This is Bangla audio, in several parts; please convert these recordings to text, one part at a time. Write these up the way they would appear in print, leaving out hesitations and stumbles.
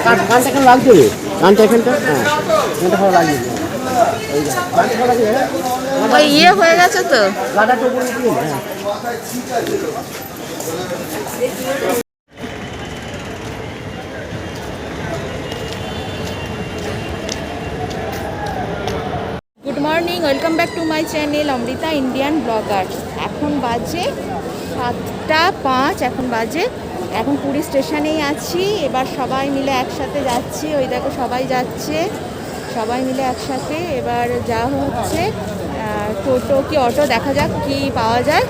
কানটা এখানে লাগবে, কানটা এখানটা, হ্যাঁ কানটা ভালো লাগবে। ওই ইয়ে হয়ে গেছে তো লাগাটা উপরে দিয়ে, হ্যাঁ। Good morning, welcome back to my channel Amrita Indian blogger. এখন বাজে 7:05, এখন পুরী স্টেশনেই আছি। এবার সবাই মিলে একসাথে যাচ্ছি, ওই দেখো সবাই যাচ্ছে, সবাই মিলে একসাথে। এবার যা হচ্ছে টোটো কি অটো, দেখা যাক কি পাওয়া যায়।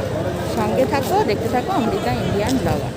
সঙ্গে থাকো, দেখতে থাকো অমৃতা ইন্ডিয়ান ব্লগার।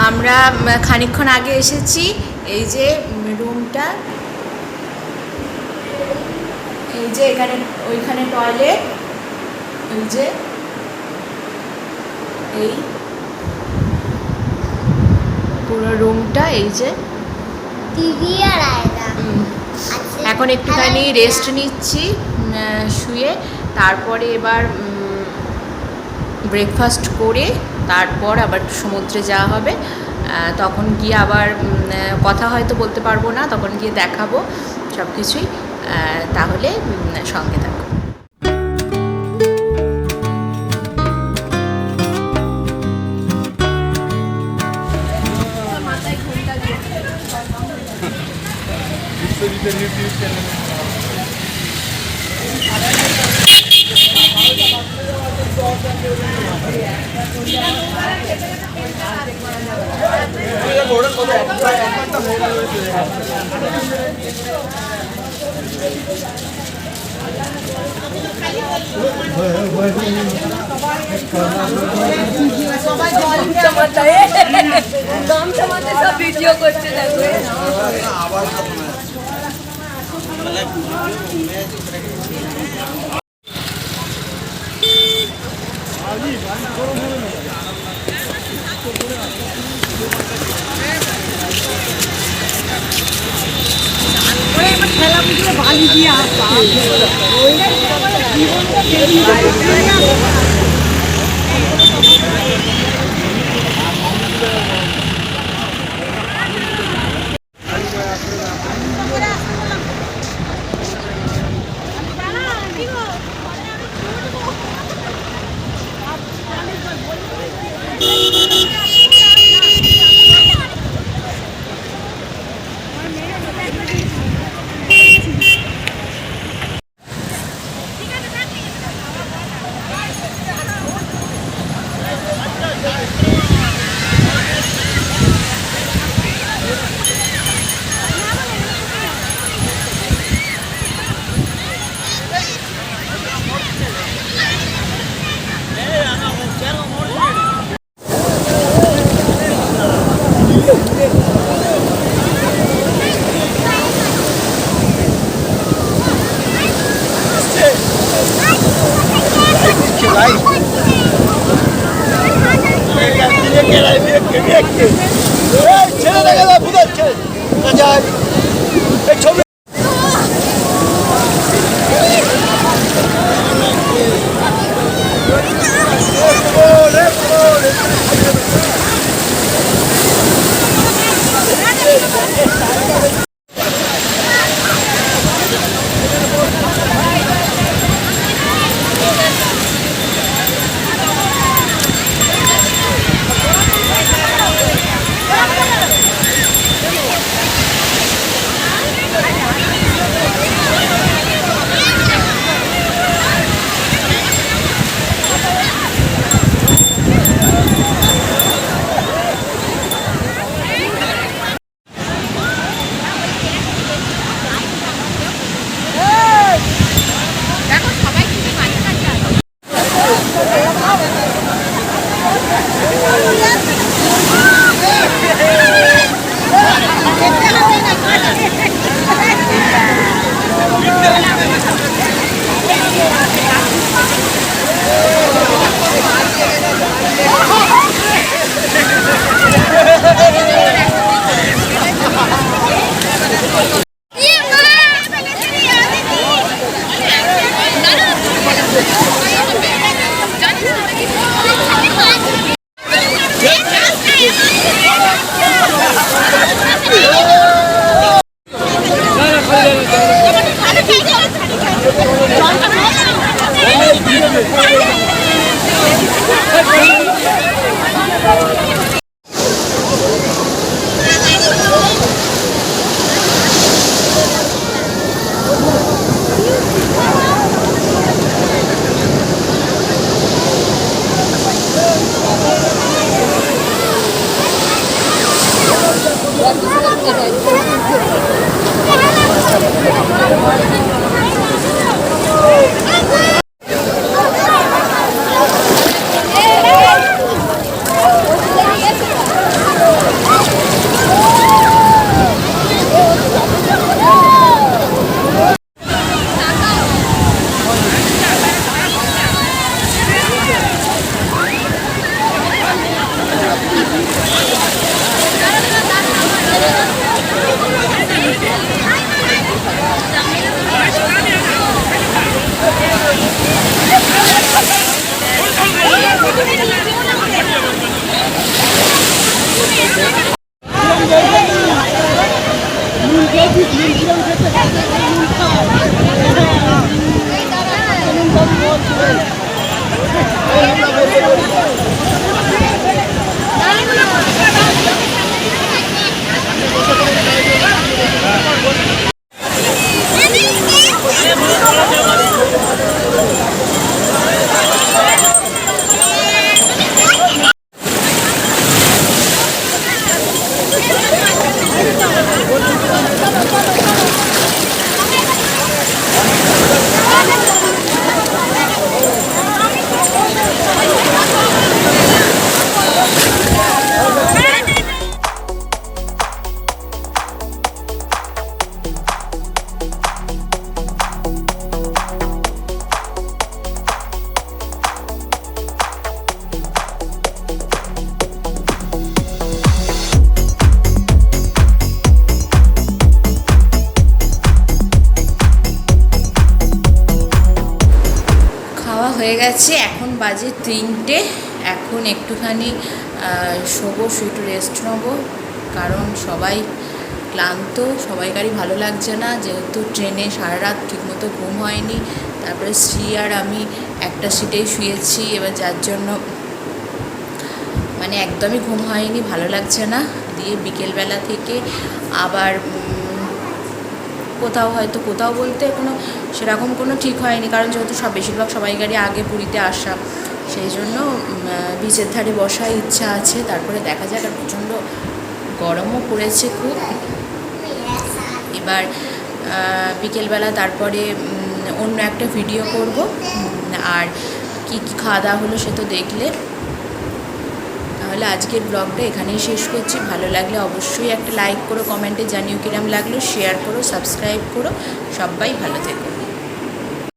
আমরা খানিকক্ষণ আগে এসেছি। এই যে রুমটা, এই যে এখানে ওইখানে টয়লেট, এই যে এই পুরো রুমটা, এই যে এখন একটুখানি রেস্ট নিচ্ছি শুয়ে। তারপরে এবার ব্রেকফাস্ট করে তারপর আবার সমুদ্রে যাওয়া হবে। তখন গিয়ে আবার কথা হয়তো বলতে পারবো না, তখন গিয়ে দেখাবো সব কিছুই। তাহলে সঙ্গে থাকো। সব ভিডিও করছে খেলাগুলো বালি দিয়ে আসা হয়ে গেছে, এখন বাজে 3টে। এখন একটুখানি শোবো, শুয়ে একটু রেস্ট নেবো, কারণ সবাই ক্লান্ত, সবাইকারই ভালো লাগছে না, যেহেতু ট্রেনে সারা রাত ঠিকমতো ঘুম হয়নি। তারপরে শ্রী আর আমি একটা সিটেই শুয়েছি, এবার যার জন্য মানে একদমই ঘুম হয়নি, ভালো লাগছে না। দিয়ে বিকেলবেলা থেকে আবার কোথাও বলতে সেরকম কোনো ঠিক হয়নি, কারণ যেহেতু বেশিরভাগ সবাইকারই আগে পুরীতে আসা, সেই জন্য বিচের ধারে বসার ইচ্ছা আছে। তারপরে দেখা যাক, আর প্রচণ্ড গরমও পড়েছে খুব। এবার বিকেলবেলা তারপরে অন্য একটা ভিডিও করব, আর কি খাওয়া দাওয়া হলো সে তো দেখলে। তাহলে আজকের ব্লগটা এখানেই শেষ করছি। ভালো লাগলে অবশ্যই একটা লাইক করো, কমেন্টে জানিও কিরম লাগলো, শেয়ার করো, সাবস্ক্রাইব করো। সবাই ভালো থেকো।